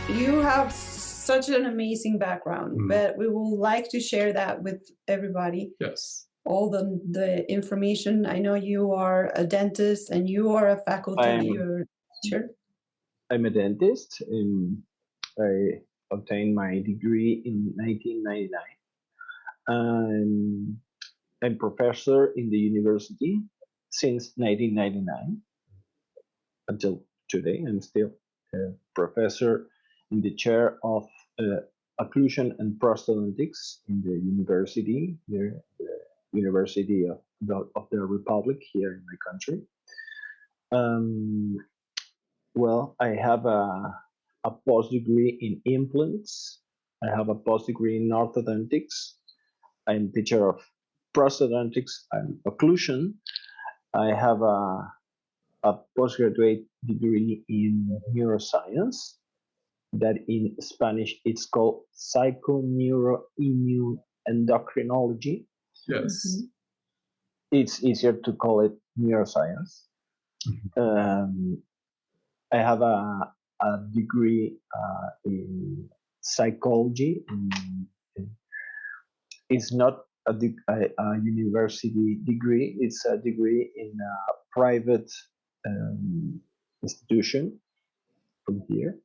You have such an amazing background, but we would like to share that with everybody. Yes. All the information. I know you are a dentist and you are a faculty, you're a teacher. I'm a dentist. I obtained my degree in 1999. I'm professor in the university since 1999 until today. I'm still a professor in the chair of Occlusion and Prosthodontics in the university here, the University of the Republic here in my country. Well, I have a post degree in implants. I have a post degree in orthodontics. I'm teacher of prosthodontics and occlusion. I have a postgraduate degree in neuroscience that in Spanish it's called psychoneuroimmunoendocrinology. Yes. It's easier to call it neuroscience. I have a degree in psychology. It's not a university degree. It's a degree in a private institution from here.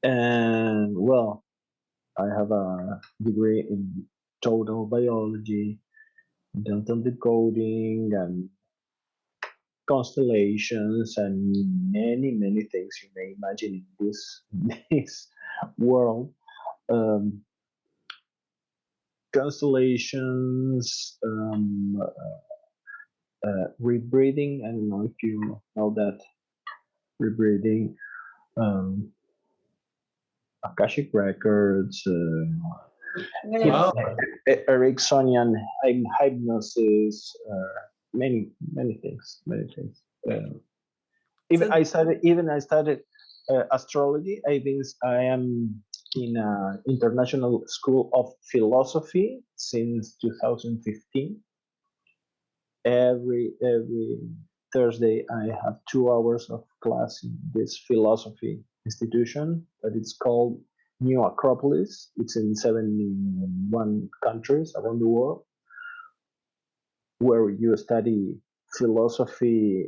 And well, I have a degree in total biology, dental decoding, and constellations, and many things you may imagine in this world. Constellations, rebreathing. I don't know if you know that rebreathing, Akashic records, Wow. Ericksonian hypnosis, many things. Even I studied astrology. I am in an international school of philosophy since 2015. Every Thursday I have 2 hours of class in this philosophy institution that it's called New Acropolis. It's in 71 countries around the world, where you study philosophy,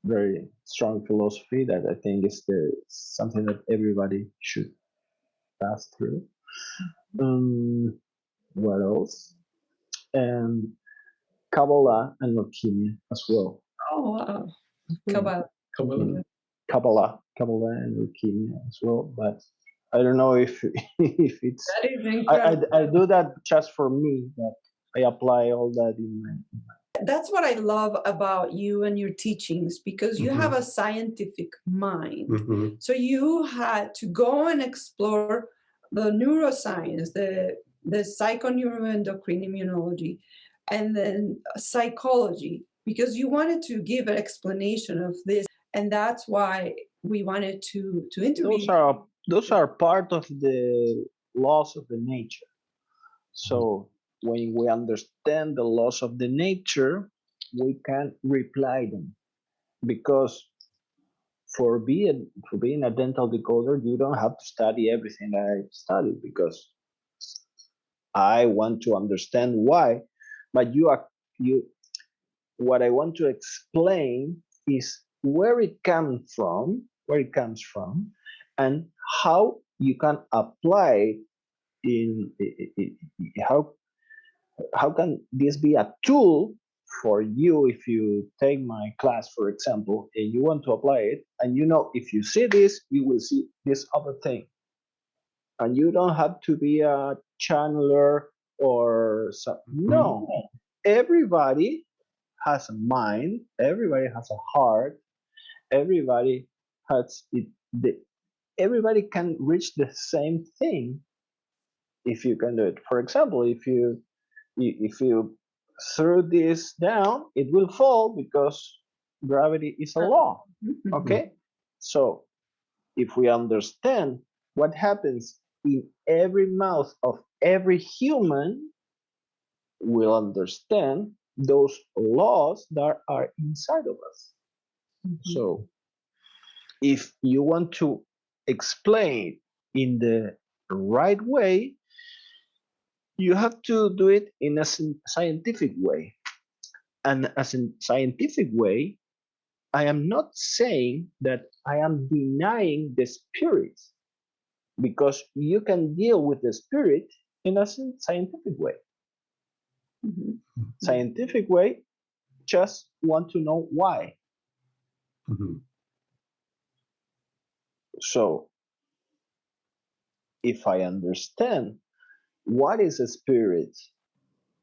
very strong philosophy that I think is something that everybody should pass through. What else? And Kabbalah and alchemy as well. Oh, wow. Kabbalah. Kabbalah and alchemy as well. But I don't know if it's. That is incredible. I do that just for me. That I apply all that in my. That's what I love about you and your teachings, because you have a scientific mind. So you had to go and explore the neuroscience, the psychoneuroendocrinology, and then psychology, because you wanted to give an explanation of this, and that's why we wanted to interview. Those are part of the laws of the nature. So when we understand the laws of the nature, we can reply them. Because for being a dental decoder, you don't have to study everything I studied, because I want to understand why. But what I want to explain is where it comes from, and how you can apply how can this be a tool for you if you take my class, for example, and you want to apply it, and if you see this, you will see this other thing. And you don't have to be a channeler or something. No, everybody has a mind, everybody has a heart, everybody has it. Everybody can reach the same thing if you can do it. For example, if you throw this down, it will fall because gravity is a law. Okay? So if we understand what happens in every mouth of every human, we'll understand those laws that are inside of us. So if you want to explain in the right way, you have to do it in a scientific way. And as a scientific way, I am not saying that I am denying the spirit, because you can deal with the spirit in a scientific way. Mhm. Scientific way, just want to know why. So if I understand what is a spirit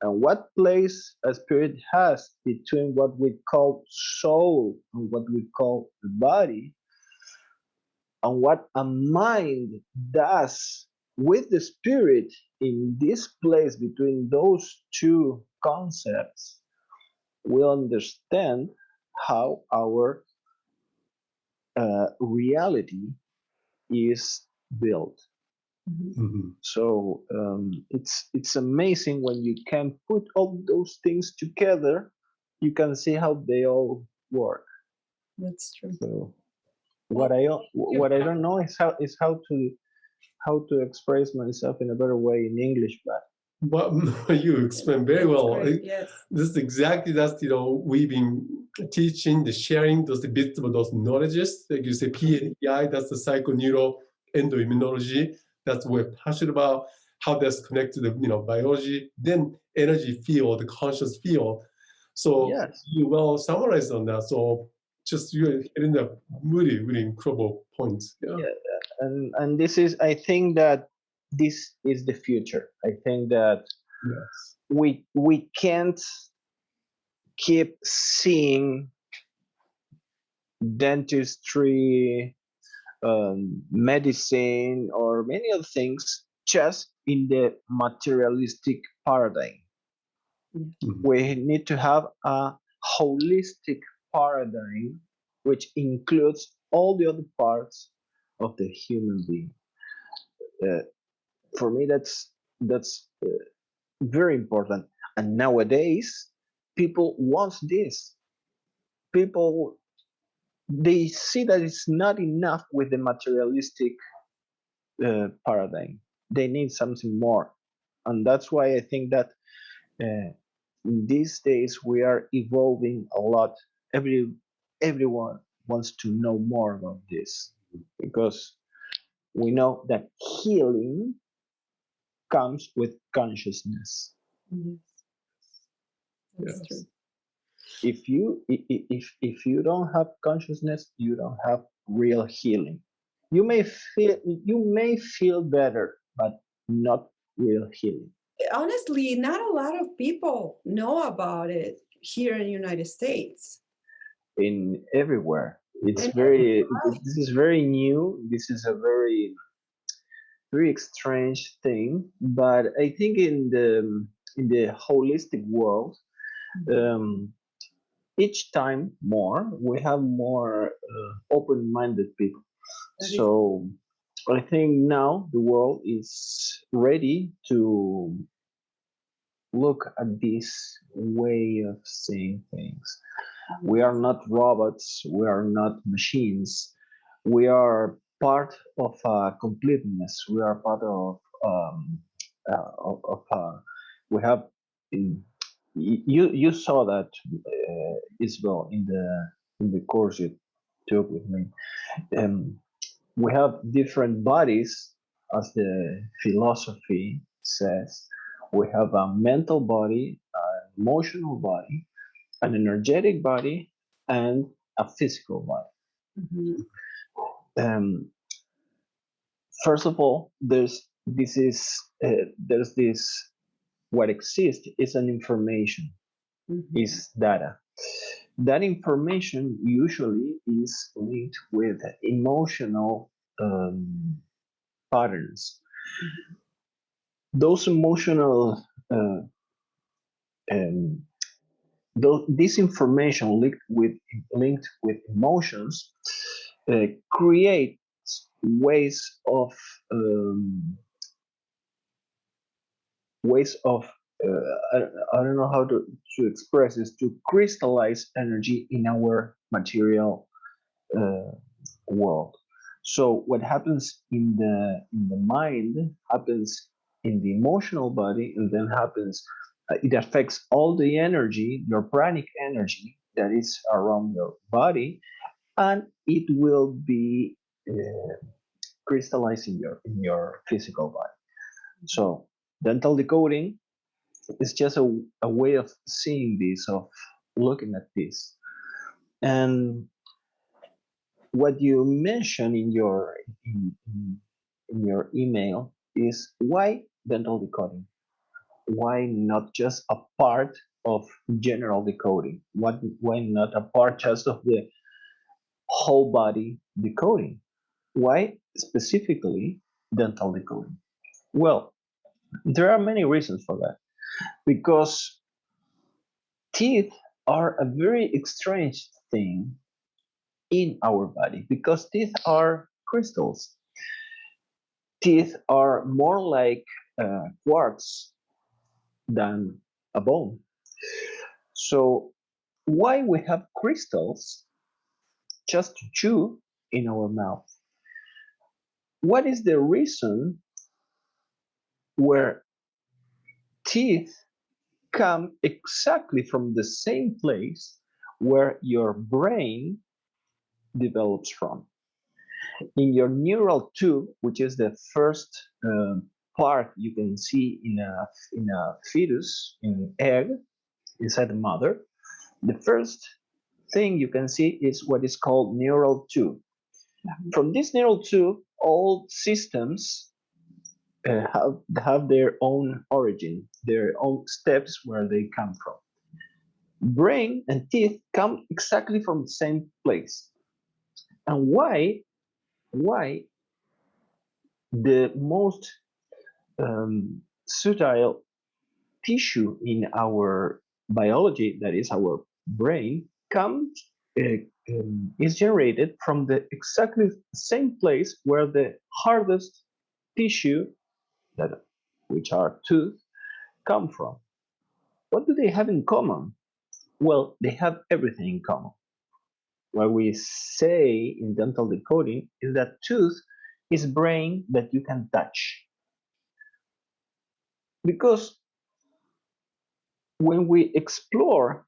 and what place a spirit has between what we call soul and what we call the body, and what a mind does with the spirit in this place between those two concepts, we'll understand how our reality is built. So it's amazing when you can put all those things together. You can see how they all work. That's true. So what I don't know is how to express myself in a better way in English, but you explained very well. Yes. This is exactly we've been teaching, the sharing those bits of those knowledges. Like you say, PNEI, that's the psychoneuroendoimmunology. That's what we're passionate about, how that's connected to biology, then energy field, the conscious field. So yes, you well summarized on that. So just you're hitting the really, really incredible points. Yeah. and this is, I think that this is the future. I think that Yes. we can't keep seeing dentistry, medicine, or many other things just in the materialistic paradigm. We need to have a holistic paradigm which includes all the other parts of the human being. For me, that's very important. And nowadays, people want this. People, they see that it's not enough with the materialistic paradigm. They need something more, and that's why I think that these days we are evolving a lot. Everyone wants to know more about this, because we know that healing comes with consciousness. Yes. That's Yes. true. If you don't have consciousness, you don't have real healing. You may feel better, but not real healing. Honestly, not a lot of people know about it here in the United States. In everywhere, it's And very. This is very new. This is a very strange thing, but I think in the holistic world, um, each time more we have more open-minded people. So I think now the world is ready to look at this way of seeing things. We are not robots, we are not machines. We are part of completeness. We are part we have you saw that, Isabel, in the course you took with me. We have different bodies, as the philosophy says. We have a mental body, an emotional body, an energetic body, and a physical body. First of all, there's this, what exists is an information, is data. That information usually is linked with emotional patterns. Those emotional this information linked with emotions creates ways of I don't know how to express this, to crystallize energy in our material world. So what happens in the mind happens in the emotional body, and then happens it affects all the energy, your pranic energy that is around your body, and it will be crystallized in your physical body. So dental decoding is just a way of seeing this, of looking at this. And what you mentioned in your email is, why dental decoding? Why not just a part of general decoding? Why not a part just of the whole body decoding? Why specifically dental decoding? Well, there are many reasons for that. Because teeth are a very strange thing in our body, because teeth are crystals. Teeth are more like quartz than a bone. So why we have crystals just to chew in our mouth? What is the reason where teeth come exactly from the same place where your brain develops from? In your neural tube, which is the first part you can see in a fetus, in an egg inside the mother, the first thing you can see is what is called neural tube. From this neural tube, all systems have their own origin, their own steps where they come from. Brain and teeth come exactly from the same place. And why the most subtle tissue in our biology, that is our brain, comes is generated from the exactly same place where the hardest tissue, that which are tooth, come from. What do they have in common? Well, they have everything in common. What we say in dental decoding is that tooth is brain that you can touch. Because when we explore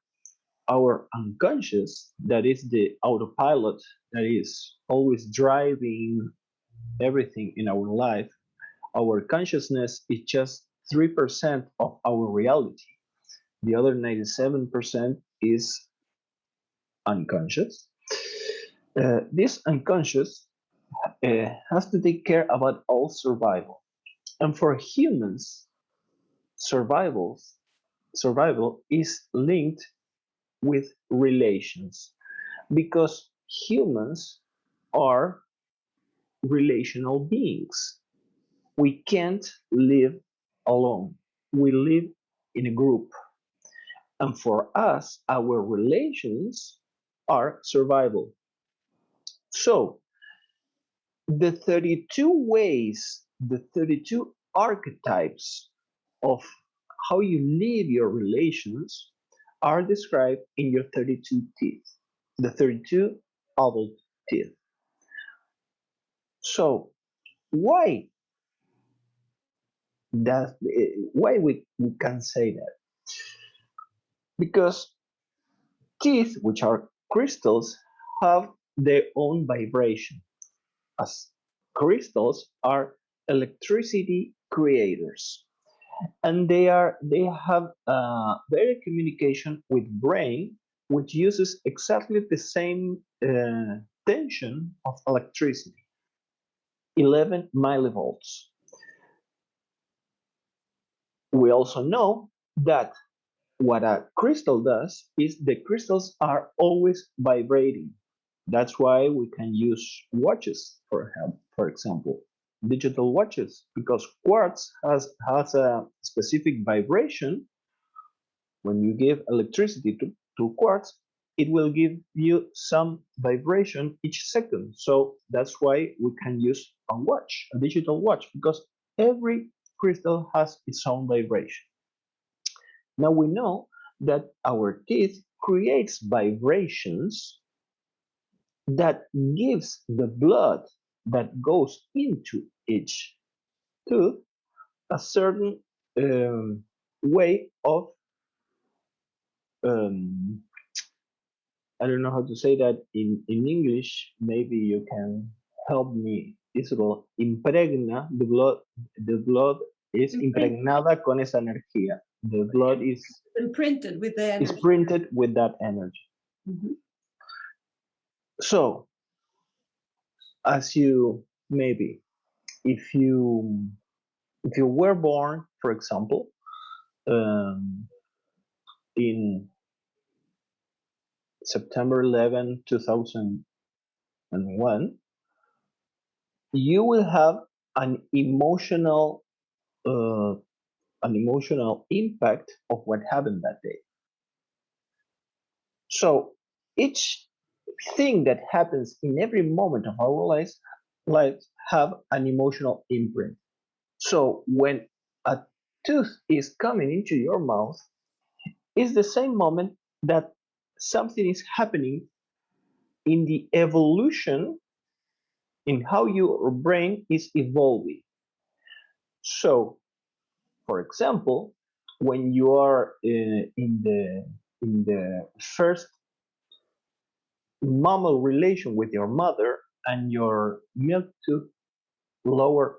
our unconscious, that is the autopilot that is always driving everything in our life, our consciousness is just 3% of our reality. The other 97% is unconscious. This unconscious has to take care about all survival. And for humans, survival is linked with relations, because humans are relational beings. We can't live alone. We live in a group. And for us, our relations are survival. So, the 32 ways, the 32 archetypes of how you live your relations are described in your 32 teeth, the 32 adult teeth. So, why we can say that? Because teeth, which are crystals, have their own vibration, as crystals are electricity creators, and they have very communication with brain, which uses exactly the same tension of electricity, 11 millivolts. We also know that what a crystal does is the crystals are always vibrating. That's why we can use watches, for example, digital watches, because quartz has a specific vibration. When you give electricity to quartz, it will give you some vibration each second. So that's why we can use a watch, a digital watch, because every crystal has its own vibration. Now we know that our teeth creates vibrations that gives the blood that goes into each tooth a certain way of um, I don't know how to say that in English. Maybe you can help me. Isabel, impregna the blood is impregnada con esa energía. The blood is imprinted with the energy. Is printed with that energy. Mm-hmm. So, as you maybe, if you were born, for example, in September 11, 2001, you will have an emotional impact of what happened that day. So each thing that happens in every moment of our lives have an emotional imprint. So when a tooth is coming into your mouth, it's the same moment that something is happening in the evolution in how your brain is evolving. So, for example, when you are in the first mammal relation with your mother and your milk tooth lower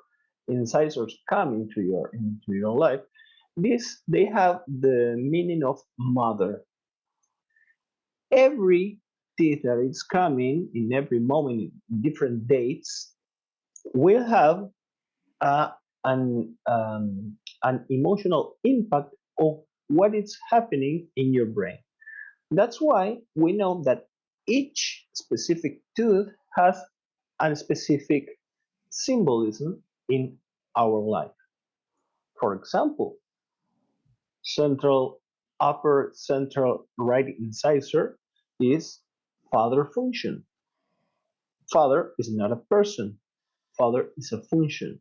incisors come into your life, they have the meaning of mother. Every teeth that is coming in every moment in different dates will have uh, an emotional impact of what is happening in your brain. That's why we know that each specific tooth has a specific symbolism in our life. For example, upper central right incisor is father function. Father is not a person. Father is a function.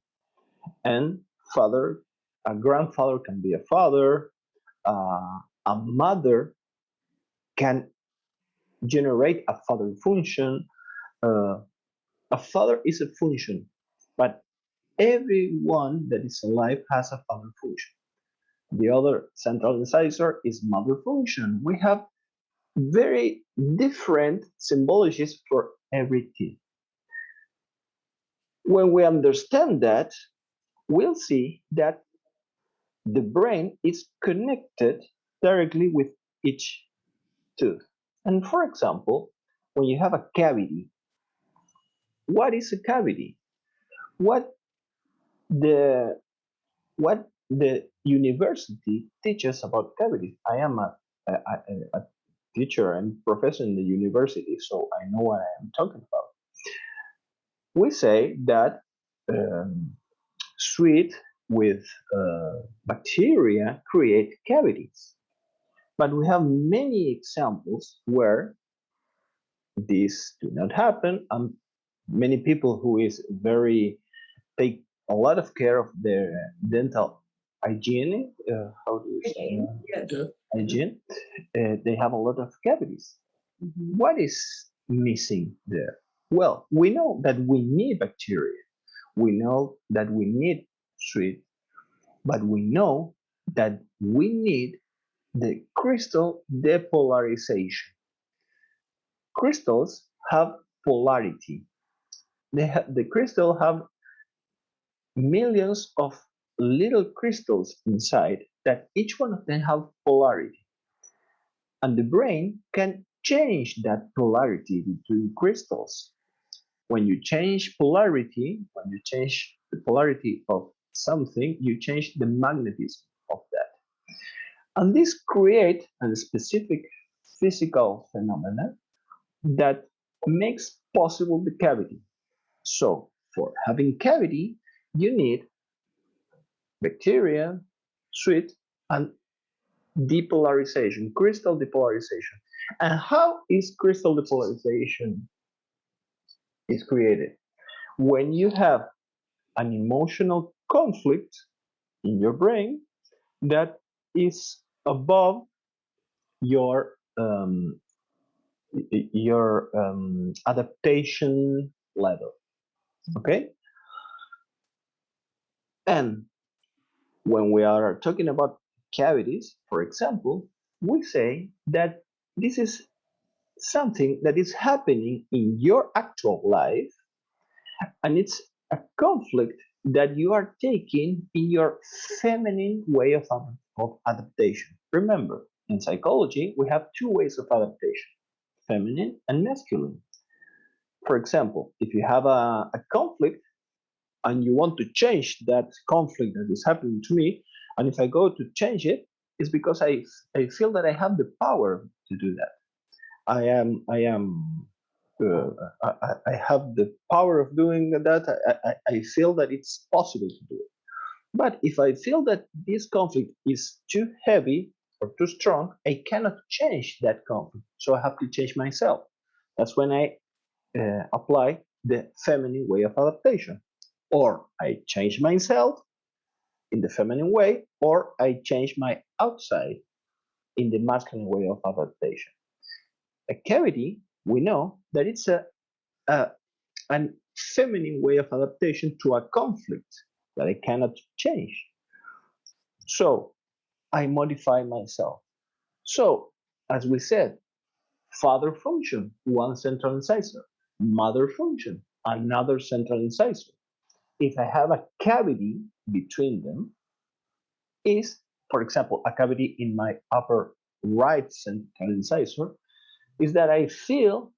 And a grandfather can be a father, a mother can generate a father function. A father is a function, but everyone that is alive has a father function. The other central incisor is mother function. We have very different symbologies for every teeth. When we understand that, we'll see that the brain is connected directly with each tooth. And for example, when you have a cavity, what is a cavity? What the what the university teaches about cavities. I am a teacher and professor in the university, so I know what I am talking about. We say that sweet with bacteria create cavities, but we have many examples where this do not happen, and many people who is very take a lot of care of their dental hygiene. How do you say yes. hygiene? They have a lot of cavities. Mm-hmm. What is missing there? Well, we know that we need bacteria. We know that we need sweet, but we know that we need the crystal depolarization. Crystals have polarity. The crystal have millions of little crystals inside that each one of them have polarity. And the brain can change that polarity between crystals. When you change polarity, when you change the polarity of something, you change the magnetism of that. And this creates a specific physical phenomena that makes possible the cavity. So for having cavity, you need bacteria, sweet, and depolarization, crystal depolarization. And how is crystal depolarization is created? When you have an emotional conflict in your brain that is above your your adaptation level. Okay? And when we are talking about cavities, for example, we say that this is something that is happening in your actual life, and it's a conflict that you are taking in your feminine way of adaptation. Remember, in psychology, we have two ways of adaptation, feminine and masculine. For example, if you have a conflict and you want to change that conflict that is happening to me, and if I go to change it, it's because I feel that I have the power to do that. I have the power of doing that. I feel that it's possible to do it. But if I feel that this conflict is too heavy or too strong, I cannot change that conflict. So I have to change myself. That's when I apply the feminine way of adaptation. Or I change myself in the feminine way, or I change my outside in the masculine way of adaptation. A cavity, we know that it's an feminine way of adaptation to a conflict that I cannot change. So I modify myself. So, as we said, father function, one central incisor, mother function, another central incisor. If I have a cavity between them, is, for example, a cavity in my upper right central incisor, is that I feel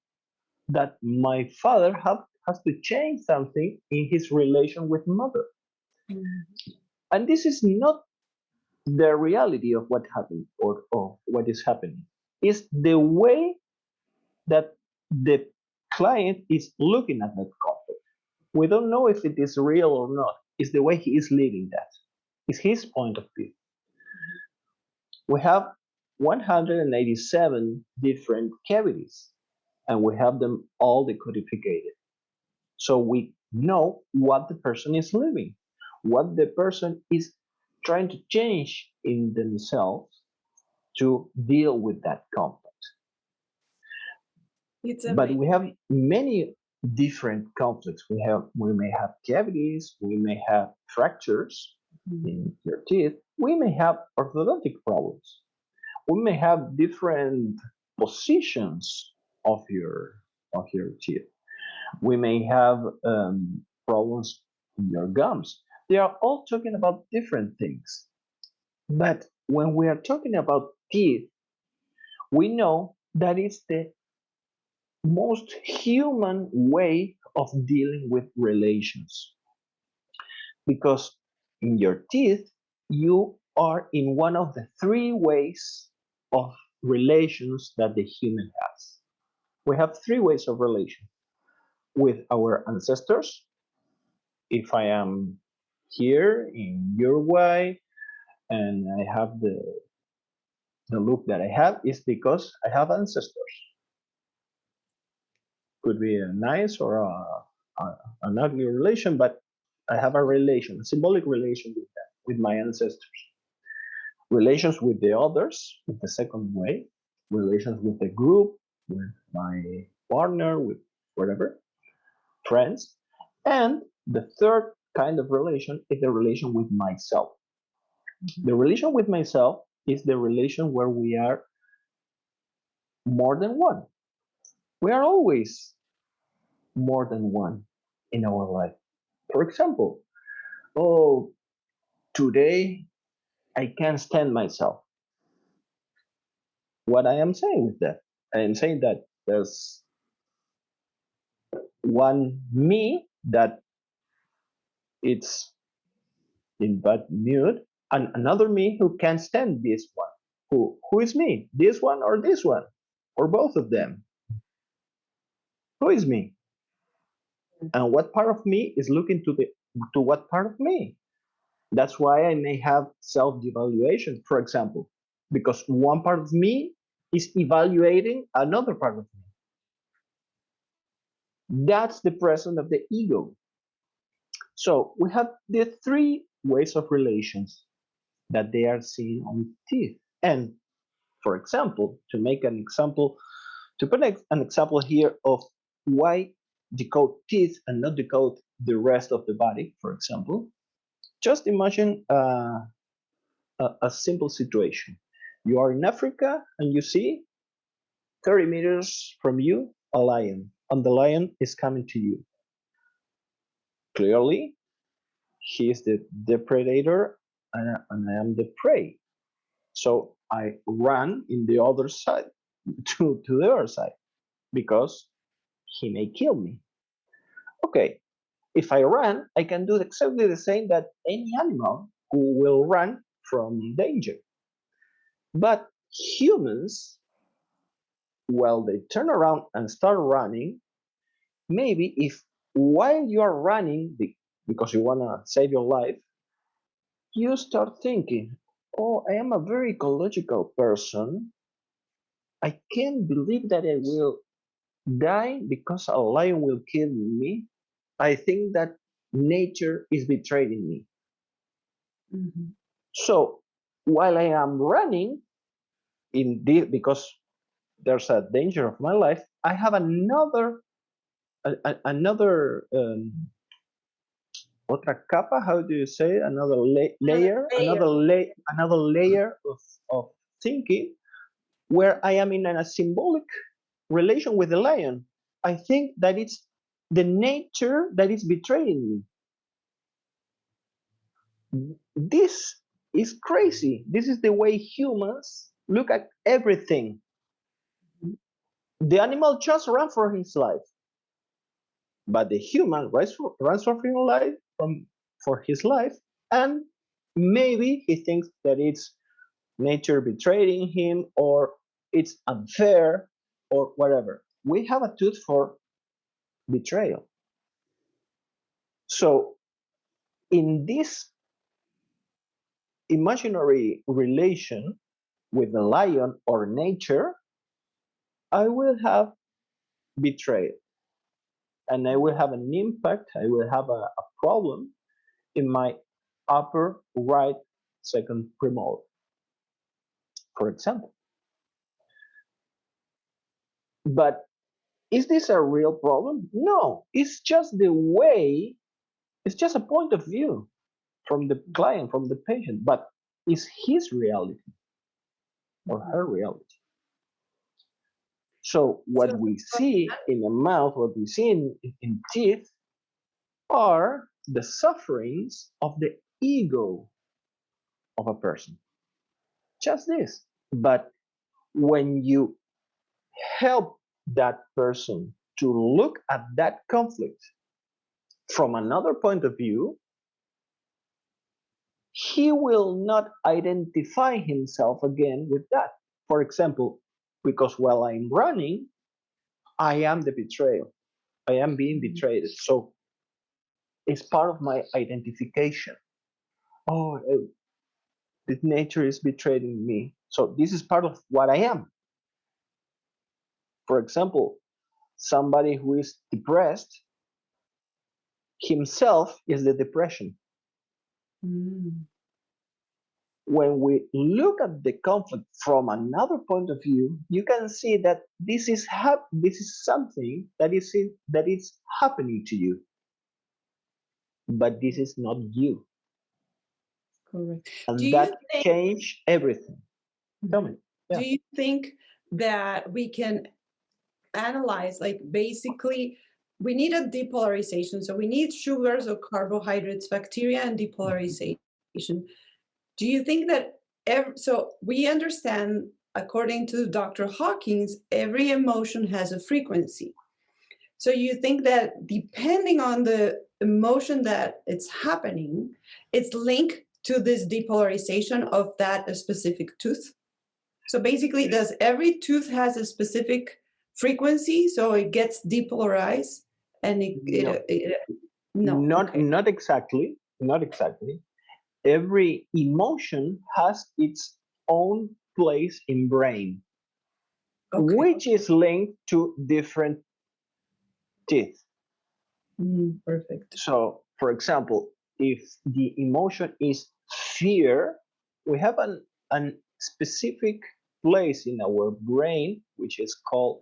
that my father has to change something in his relation with mother. And this is not the reality of what happened or what is happening. It's the way that the client is looking at that conflict. We don't know if it is real or not. It's the way he is living that. It's his point of view. We have 187 different cavities, and we have them all decodificated. So we know what the person is living, what the person is trying to change in themselves to deal with that conflict. But we have many different conflicts. We may have cavities, we may have fractures in your teeth, we may have orthodontic problems, we may have different positions of your teeth. We may have problems in your gums. They are all talking about different things. But when we are talking about teeth, we know that it's the most human way of dealing with relations. Because in your teeth, you are in one of the three ways of relations that the human has. We have three ways of relation with our ancestors. If I am here in Uruguay and I have the look that I have, is because I have ancestors. Could be a nice or an ugly relation, but I have a relation, a symbolic relation with them, with my ancestors. Relations with the others, with the second way. Relations with the group, with my partner, with whatever, friends. And the third kind of relation is the relation with myself. The relation with myself is the relation where we are more than one. We are always more than one in our life. For example, oh, today I can't stand myself. What I am saying with that? I am saying that there's one me that it's in bad mood, and another me who can't stand this one. Who is me? This one or this one? Or both of them? Who is me? And what part of me is looking to what part of me? That's why I may have self-devaluation, for example, because one part of me is evaluating another part of me. That's the presence of the ego. So we have the three ways of relations that they are seen on teeth. And for example, to make an example To put an example here of why decode teeth and not decode the rest of the body, for example, just imagine a simple situation. You are in Africa and you see 30 meters from you a lion, and the lion is coming to you. Clearly, he is the predator and I am the prey. So I run in the other side to the other side because he may kill me. Okay, if I run, I can do exactly the same that any animal who will run from danger. But humans, while they turn around and start running, maybe if while you are running, because you want to save your life, you start thinking, oh, I am a very ecological person. I can't believe that I will die because a lion will kill me. I think that nature is betraying me. Mm-hmm. So while I am running because there's a danger of my life, I have another otra capa. How do you say it? Another layer, another layer of thinking, where I am in a symbolic relation with the lion. I think that it's the nature that is betraying me. This is crazy. This is the way humans look at everything. The animal just runs for his life, but the human runs for his life, and maybe he thinks that it's nature betraying him, or it's unfair, or whatever. We have a tooth for betrayal. So in this imaginary relation with the lion or nature, I will have betrayal, and I will have an impact, I will have a problem in my upper right second premolar, for example. But is this a real problem? No, it's just the way, it's just a point of view from the client, from the patient, but it's his reality or her reality. So what we see in the mouth, what we see in teeth, are the sufferings of the ego of a person. Just this. But when you help that person to look at that conflict from another point of view, he will not identify himself again with that. For example, because while I'm running, I am the betrayal. I am being betrayed. So it's part of my identification. Oh, the nature is betraying me. So this is part of what I am. For example, somebody who is depressed himself is the depression. When we look at the conflict from another point of view, you can see that this is something that is happening to you, but this is not you. Correct. And that changed everything. Tell me. Yeah. Do you think that we can analyze, like, basically we need a depolarization, so we need sugars or carbohydrates, bacteria, and depolarization? Do you think that so we understand, according to Dr. Hawkins, every emotion has a frequency. So you think that depending on the emotion that it's happening, it's linked to this depolarization of that specific tooth? So basically, does every tooth has a specific frequency, so it gets depolarized? And not exactly. Not exactly. Every emotion has its own place in brain, which is linked to different teeth. Perfect. So, for example, if the emotion is fear, we have a specific place in our brain, which is called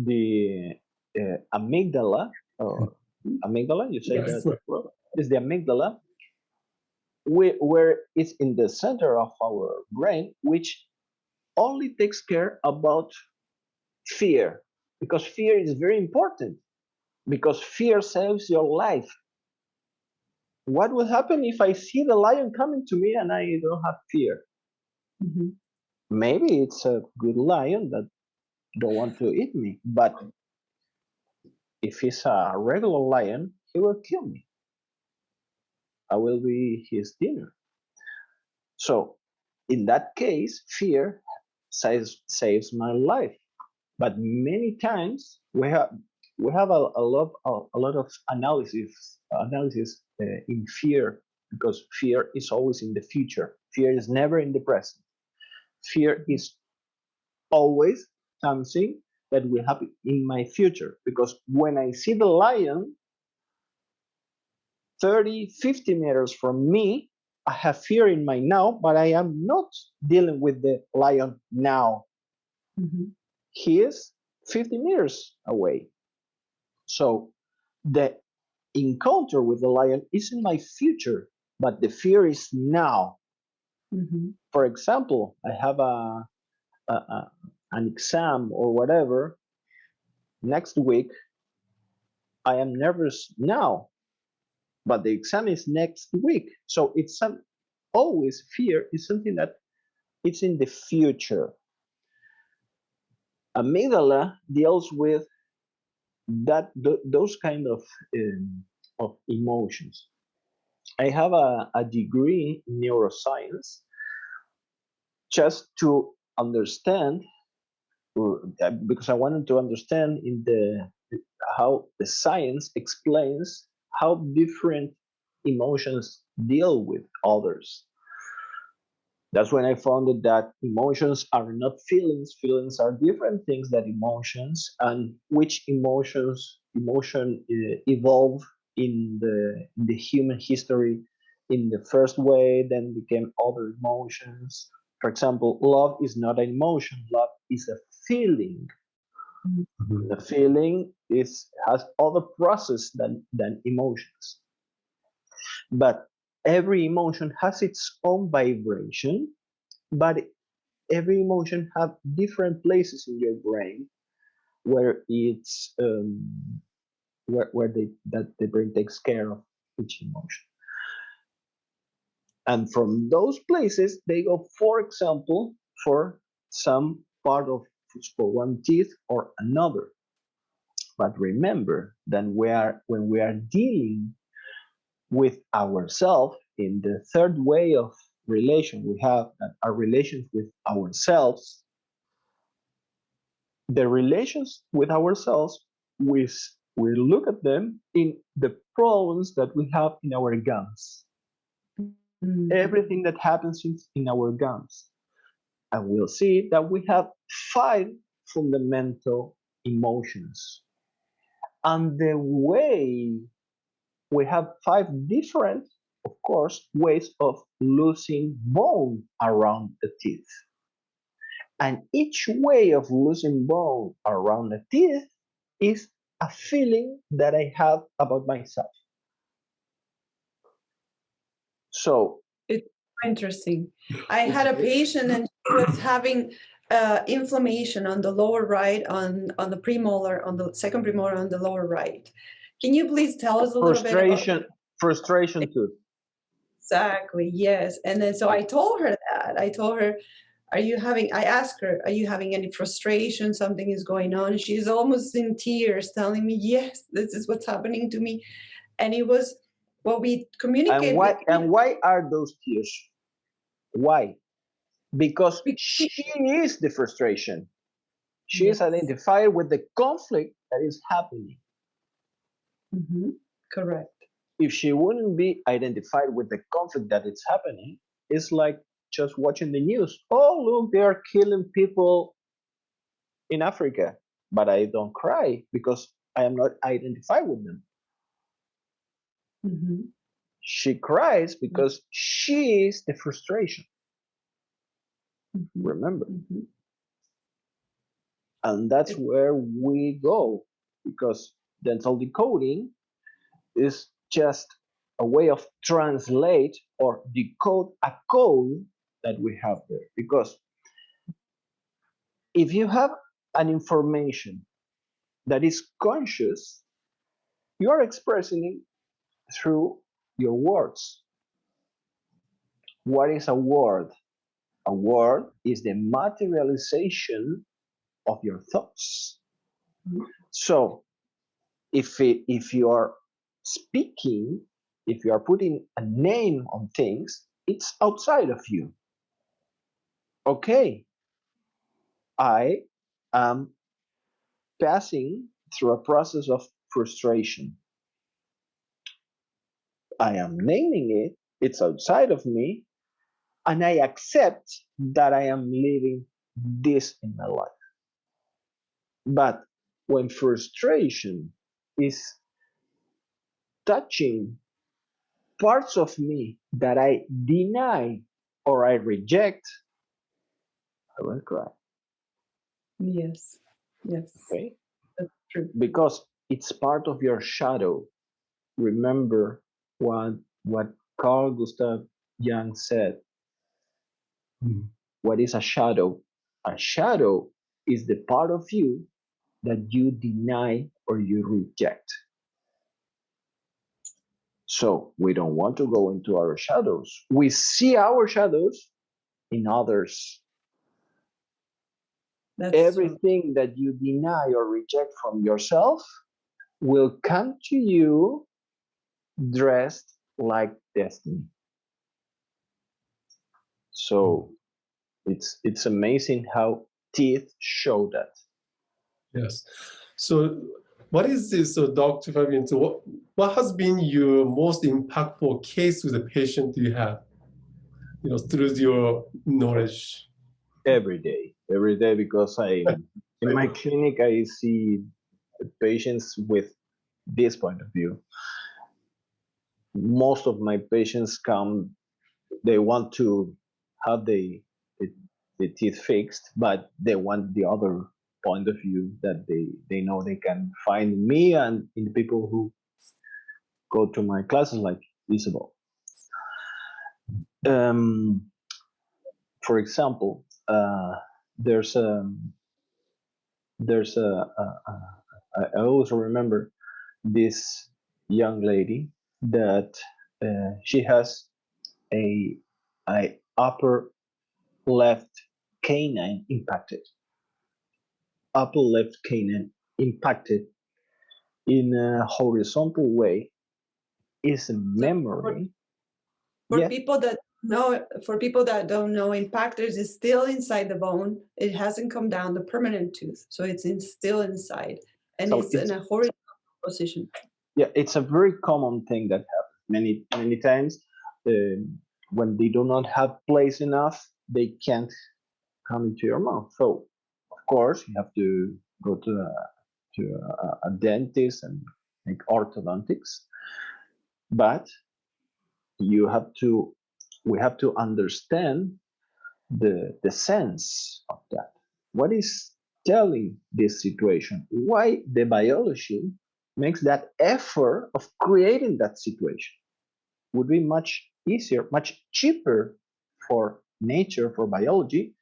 the amygdala, or amygdala, you say Yes. that, well, is the amygdala, where it's in the center of our brain, which only takes care about fear, because fear is very important, because fear saves your life. What will happen if I see the lion coming to me and I don't have fear? Mm-hmm. Maybe it's a good lion that don't want to eat me, but if he's a regular lion, he will kill me. I will be his dinner. So in that case, fear saves my life. But many times we have a lot of analysis in fear, because fear is always in the future. Fear is never in the present. Fear is always something that will happen in my future, because when I see the lion 30, 50 meters from me, I have fear in my now, but I am not dealing with the lion now. Mm-hmm. He is 50 meters away. So the encounter with the lion is in my future, but the fear is now. Mm-hmm. For example, I have an exam or whatever next week. I am nervous now, but the exam is next week. So it's always fear is something that it's in the future. Amygdala deals with those kind of emotions. I have a degree in neuroscience just to understand, because I wanted to understand how the science explains how different emotions deal with others. That's when I found that emotions are not feelings. Feelings are different things than emotions, and which emotion evolve in the human history in the first way, then became other emotions. For example, love is not an emotion. Love is a feeling. Mhm. The feeling has other process than emotions. But every emotion has its own vibration, but every emotion have different places in your brain where it's where the brain takes care of each emotion. And from those places, they go, for example, for some part of for one teeth or another. But remember that when we are dealing with ourselves in the third way of relation we have, that are relations with ourselves, the relations with ourselves, we look at them in the problems that we have in our gums. Mm-hmm. Everything that happens in our gums. And we'll see that we have 5 fundamental emotions. And the way we have 5 different, of course, ways of losing bone around the teeth. And each way of losing bone around the teeth is a feeling that I have about myself. So It's interesting. I had a patient and she was having inflammation on the lower right, on the premolar, on the second premolar, on the lower right. Can you please tell us a little bit about frustration tooth. Exactly, yes. And then so I told her that. I told her, I asked her, are you having any frustration? Something is going on. She's almost in tears telling me, yes, this is what's happening to me. And it was what we communicate. And why are those tears? Why? Because Because she is the frustration. She yes. is identified with the conflict that is happening. Mm-hmm. Correct. If she wouldn't be identified with the conflict that is happening, it's like just watching the news. Oh, look, they are killing people in Africa. But I don't cry because I am not identified with them. Mm-hmm. She cries because she is the frustration. Mm-hmm. Remember. Mm-hmm. And that's where we go, because dental decoding is just a way of translate or decode a code that we have there. Because if you have an information that is conscious, you are expressing it through your words. What is a word? A word is the materialization of your thoughts. So if you are speaking, if you are putting a name on things, it's outside of you. Okay, I am passing through a process of frustration. I am naming it, it's outside of me, and I accept that I am living this in my life. But when frustration is touching parts of me that I deny or I reject, I will cry. Yes. Yes. Okay? That's true. Because it's part of your shadow. Remember what Carl Gustav Jung said. What is a shadow? A shadow is the part of you that you deny or you reject. So we don't want to go into our shadows. We see our shadows in others. That's Everything that you deny or reject from yourself will come to you dressed like destiny. So it's amazing how teeth show that. Yes. So what is this, Dr. Fabian, so what has been your most impactful case with the patient you have, through your knowledge? Every day, because in my clinic, I see patients with this point of view. Most of my patients come, they want to have the teeth fixed, but they want the other point of view that they know they can find me and in the people who go to my classes, like Isabel. For example, there's a I always remember this young lady that she has a upper left canine impacted. Upper left canine impacted in a horizontal way is a memory. For people that don't know, impactors is still inside the bone. It hasn't come down, the permanent tooth, so it's still inside, and So it's in a horizontal position. Yeah, it's a very common thing that happens many times. When they do not have place enough, they can't come into your mouth. So, of course, you have to go to a dentist and make orthodontics. But we have to understand the sense of that. What is telling this situation? Why the biology makes that effort of creating that situation? Would be much easier, much cheaper for nature, for biology,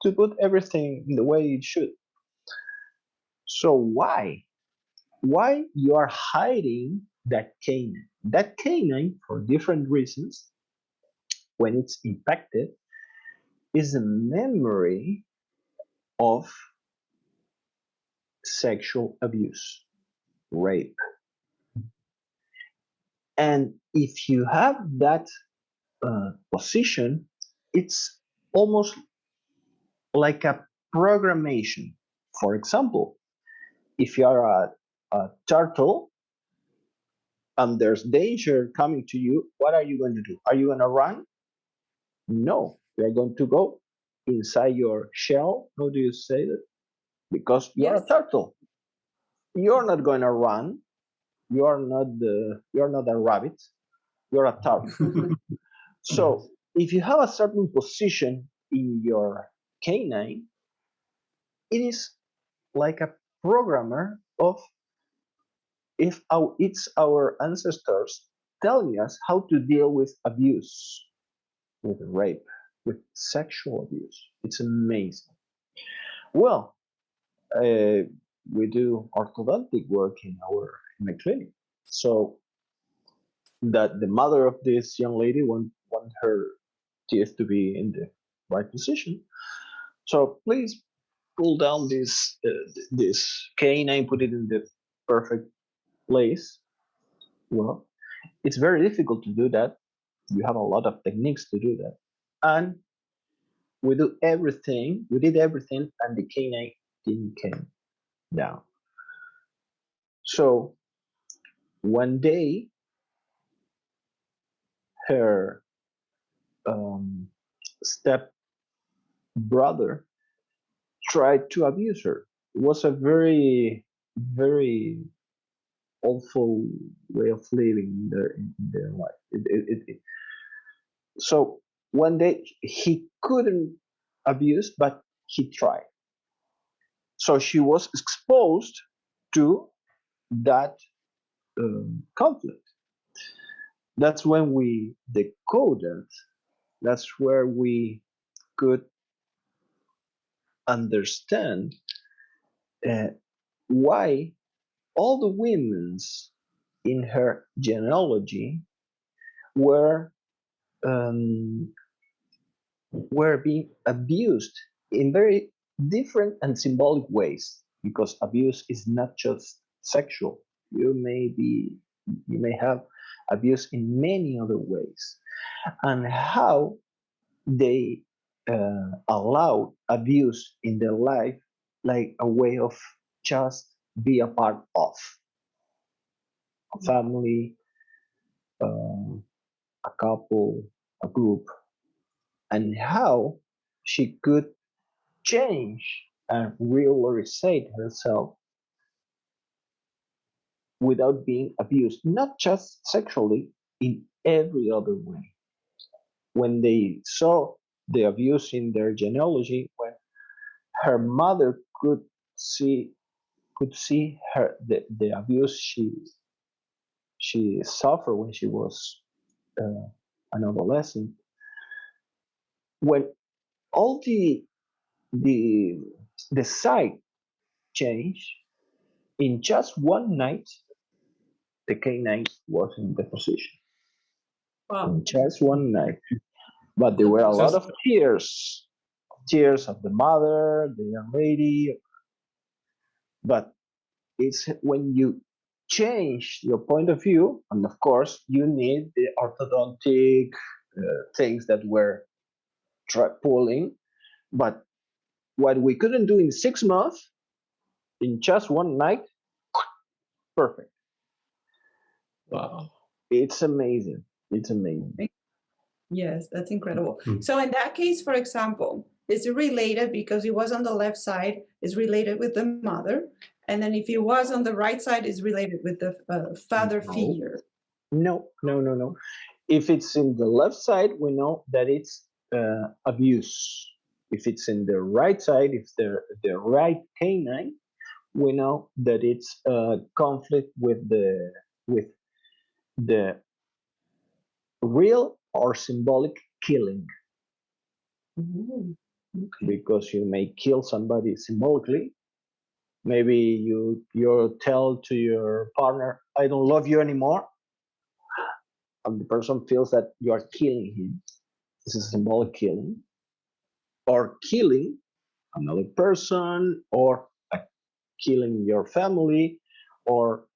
to put everything in the way it should. So why? Why you are hiding that canine? That canine, for different reasons, when it's impacted, is a memory of sexual abuse, rape. And if you have that position, it's almost like a programmation. For example, if you are a turtle and there's danger coming to you, what are you going to do? Are you going to run? No, you're going to go inside your shell. How do you say that? Because you're a turtle. You're not going to run. You're not a rabbit. You're a turtle. So if you have a certain position in your canine, it is like a programmer of if it's our ancestors telling us how to deal with abuse, with rape, with sexual abuse. It's amazing. Well, we do orthodontic work in my clinic, so that the mother of this young lady want her teeth to be in the right position. So please pull down this canine, put it in the perfect place. Well, it's very difficult to do that. You have a lot of techniques to do that, and we do everything. We did everything, and the canine didn't come down. So one day, her step brother tried to abuse her. It was a very, very awful way of living in their life. So one day he couldn't abuse, but he tried. So she was exposed to that conflict. That's when we decoded. That's where we could understand why all the women's in her genealogy were um, were being abused in very different and symbolic ways, because abuse is not just sexual. You may have abuse in many other ways, and how they allow abuse in their life like a way of just be a part of a family, a couple, a group, and how she could change and reorganize herself without being abused, not just sexually, in every other way. When they saw the abuse in their genealogy, when her mother could see her the abuse she suffered when she was an adolescent, when all the the site changed in just one night, the canine was in the position. Wow. In just one night. But there were a lot of tears of the mother, the young lady. But it's when you change your point of view, and of course, you need the orthodontic things that were pulling. But what we couldn't do in 6 months, in just one night, perfect. Wow. It's amazing. It's amazing. Yes, that's incredible. Mm. So in that case, for example, is it related because it was on the left side, is related with the mother? And then if it was on the right side, is related with the father figure? No. If it's in the left side, we know that it's abuse. If it's in the right side, if the right canine, we know that it's conflict with the real or symbolic killing. Ooh, okay. Because you may kill somebody symbolically. Maybe you tell to your partner, "I don't love you anymore," and the person feels that you are killing him. This is symbolic killing, or killing another person, or killing your family, or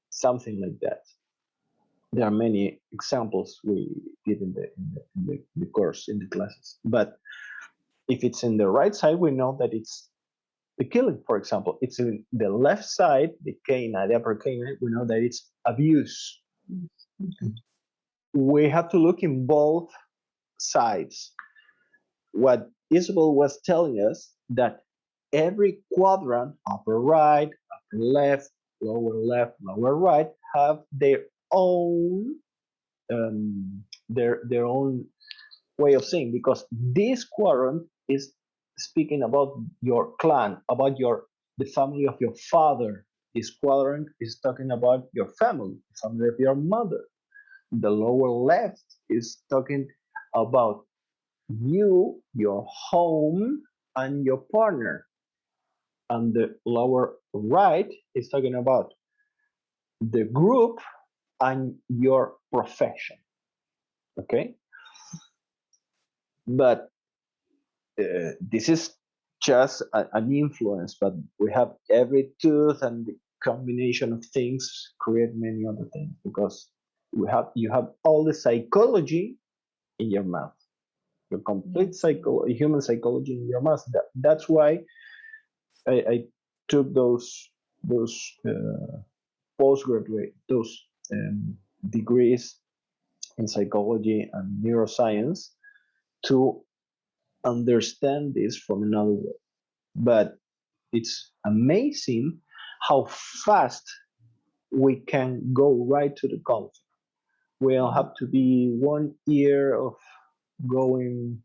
something like that. There are many examples we give in the course, in the classes. But if it's in the right side, we know that it's the killing. For example, it's in the left side, the canine, the upper canine, we know that it's abuse. Mm-hmm. We have to look in both sides. What Isabel was telling us, that every quadrant, upper right, upper left, lower right, have their own their own way of seeing, because this quadrant is speaking about your clan, about the family of your father. This quadrant is talking about your family, the family of your mother. The lower left is talking about you, your home, and your partner. And the lower right is talking about the group and your profession. Okay? But this is just an influence, but we have every tooth and the combination of things create many other things, because you have all the psychology in your mouth, your complete human psychology in your mouth. That's why I took those postgraduate degrees in psychology and neuroscience to understand this from another way. But it's amazing how fast we can go right to the concept. We'll have to be 1 year of going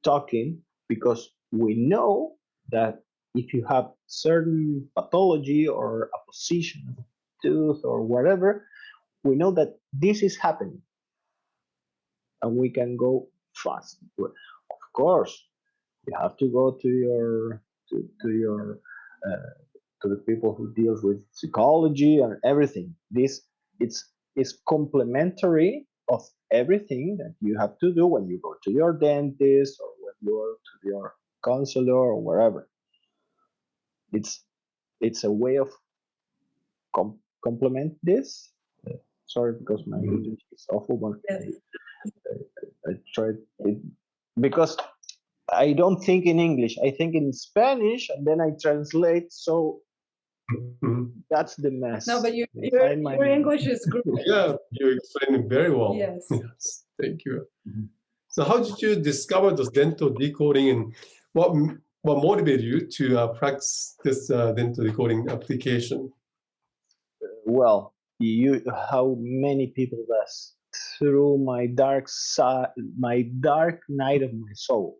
talking, because we know that if you have certain pathology or a position of tooth or whatever, we know that this is happening, and we can go fast. Of course, you have to go to your uh, to the people who deals with psychology and everything. This it's complementary of everything that you have to do when you go to your dentist or when you go to your counselor or wherever. It's a way of complement this. Sorry, because my English is awful, but I tried it because I don't think in English. I think in Spanish, and then I translate. So that's the mess. No, but your English is great. Yeah, you explained it very well. Yes. Yes, thank you. So how did you discover this dental decoding, and what motivated you to practice this dental decoding application? Well, how many people does through my dark side, my dark night of my soul.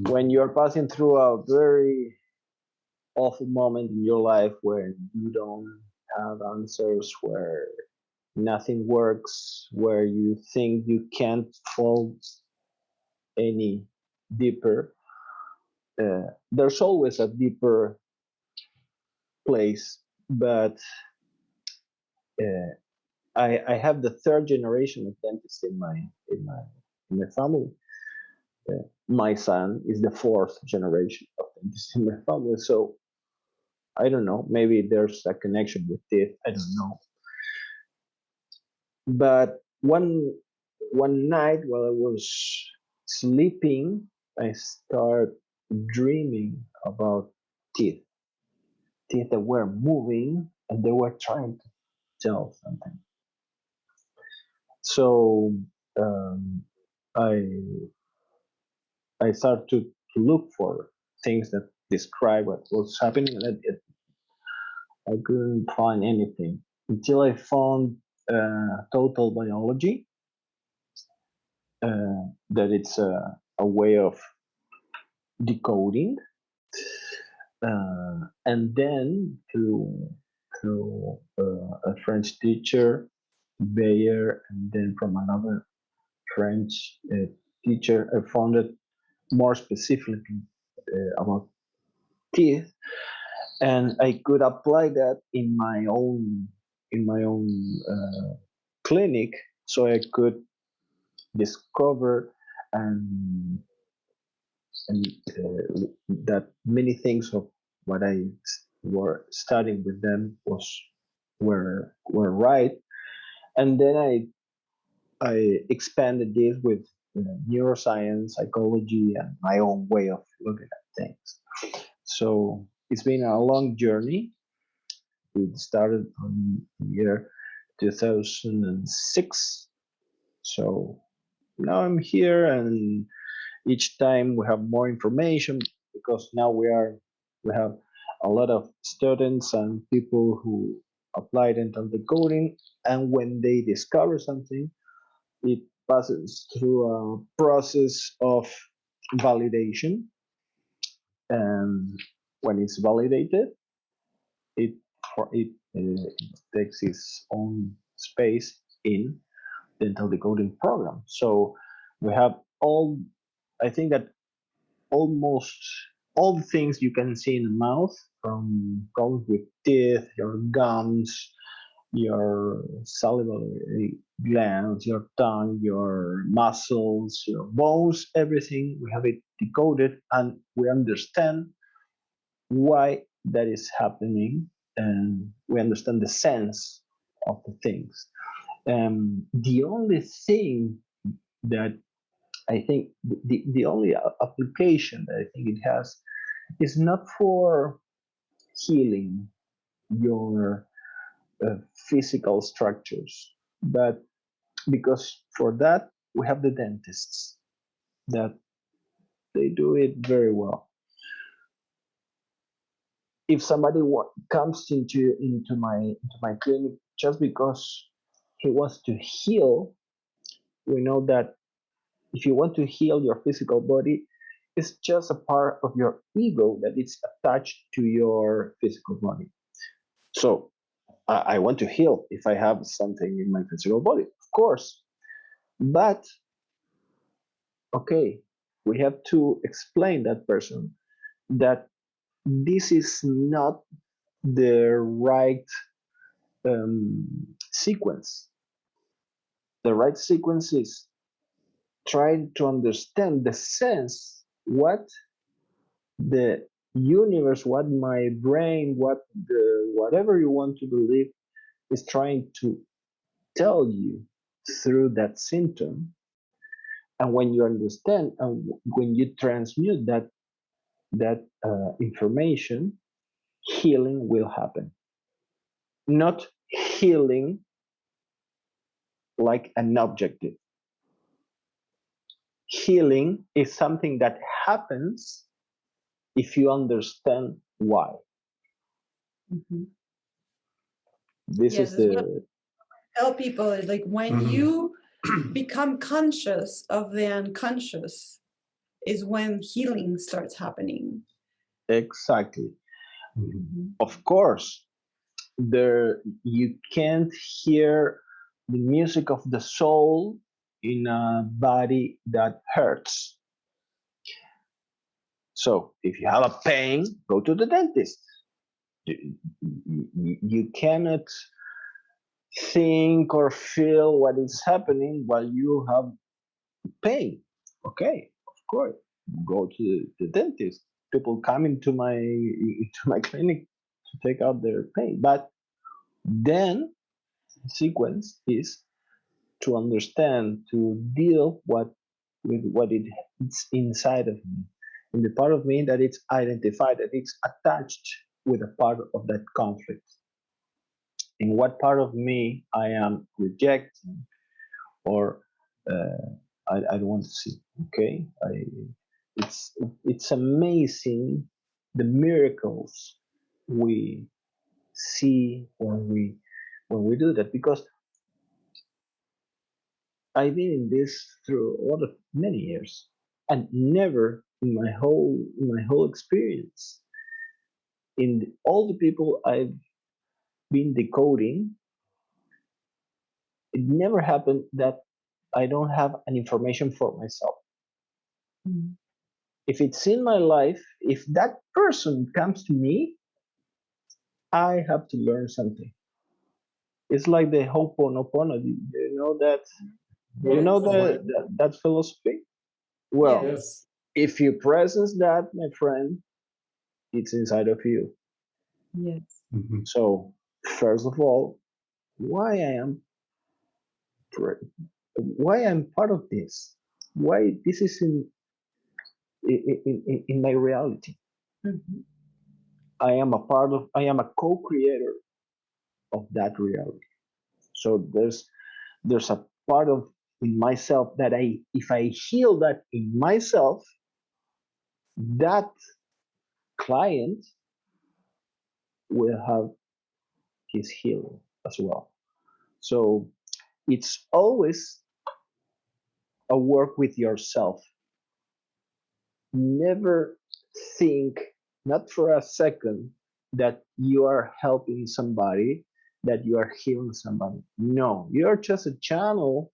When you're passing through a very awful moment in your life where you don't have answers, where nothing works, where you think you can't fall any deeper, there's always a deeper place. But I have the third generation of dentists in my family. My son is the fourth generation of dentists in my family. So I don't know. Maybe there's a connection with teeth. I don't know. But one night while I was sleeping, I started dreaming about teeth that were moving and they were trying to tell something. So I started to look for things that describe what was happening, and I couldn't find anything until I found total biology. That it's a way of decoding, and then through a French teacher, Beyer, and then from another French teacher, I found it more specifically about teeth, and I could apply that in my own clinic, so I could discover and that many things of what I were studying with them were right, and then I expanded this with neuroscience, psychology, and my own way of looking at things. So it's been a long journey. It started on the year 2006. So now I'm here, and each time we have more information, because now we have a lot of students and people who apply dental decoding, and when they discover something, it passes through a process of validation, and when it's validated, it takes its own space in dental decoding program. So we have all, I think that almost all the things you can see in the mouth, from problems with teeth, your gums, your salivary glands, your tongue, your muscles, your bones, everything, we have it decoded, and we understand why that is happening, and we understand the sense of the things. The only thing that I think, the only application that I think it has is not for healing your physical structures, but because for that we have the dentists that they do it very well. If somebody comes into my clinic just because he wants to heal, we know that if you want to heal your physical body, it's just a part of your ego that is attached to your physical body. So I want to heal if I have something in my physical body, of course. But okay, we have to explain that person that this is not the right sequence. The right sequence is trying to understand the sense, what the universe, what my brain, whatever you want to believe is trying to tell you through that symptom. And when you understand and when you transmute that information, healing will happen. Not healing like an objective. Healing is something that happens if you understand why. Mm-hmm. This Yes, is the. Tell people is like when you become conscious of the unconscious is when healing starts happening. Exactly. Of course, you can't hear the music of the soul in a body that hurts. So if you have a pain, go to the dentist. You cannot think or feel what is happening while you have pain. Okay, of course, go to the dentist. People come into my clinic to take out their pain, but then the sequence is to understand, to deal with what it's inside of me, in the part of me that it's identified, that it's attached with a part of that conflict. In what part of me I am rejecting, or I don't want to see. Okay, it's amazing the miracles we see when we do that, because I've been in this through many years, and never in my whole experience, in all the people I've been decoding, it never happened that I don't have an information for myself. Mm-hmm. If it's in my life, if that person comes to me, I have to learn something. It's like the Ho'oponopono. You know that? You know that philosophy? Well, Yes. if you presence that, my friend, it's inside of you. Yes. So first of all, why I'm part of this? Why this is in my reality? Mm-hmm. I am a co-creator of that reality. So there's a part of in myself that if I heal that in myself, that client will have his healing as well. So it's always a work with yourself. never think, not for a second, that you are helping somebody, that you are healing somebody. No, you're just a channel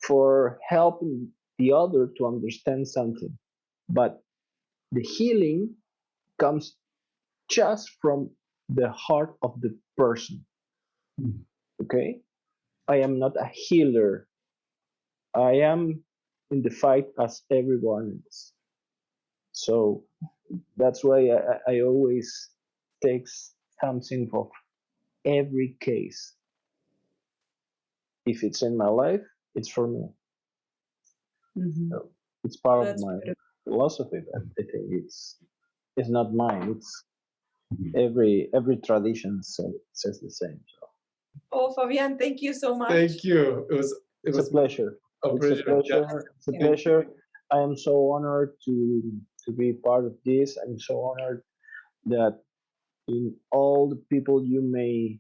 for helping the other to understand something. But the healing comes just from the heart of the person. Okay? I am not a healer. I am in the fight as everyone is. So that's why I always take something of every case. If it's in my life, it's for me. So it's part of my philosophy, but I think it's not mine. It's every tradition says the same. So. Oh, Fabian, thank you so much. Thank you. It was a pleasure. It's a pleasure. Yeah. It's a pleasure. I am so honored to be part of this. I'm so honored that in all the people you may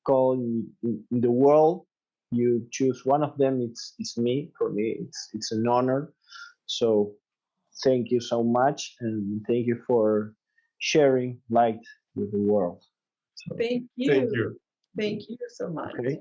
call in the world, you choose one of them. It's me. For me, it's an honor. So thank you so much, and thank you for sharing light with the world. So, thank you. Thank you. Thank you so much. Okay.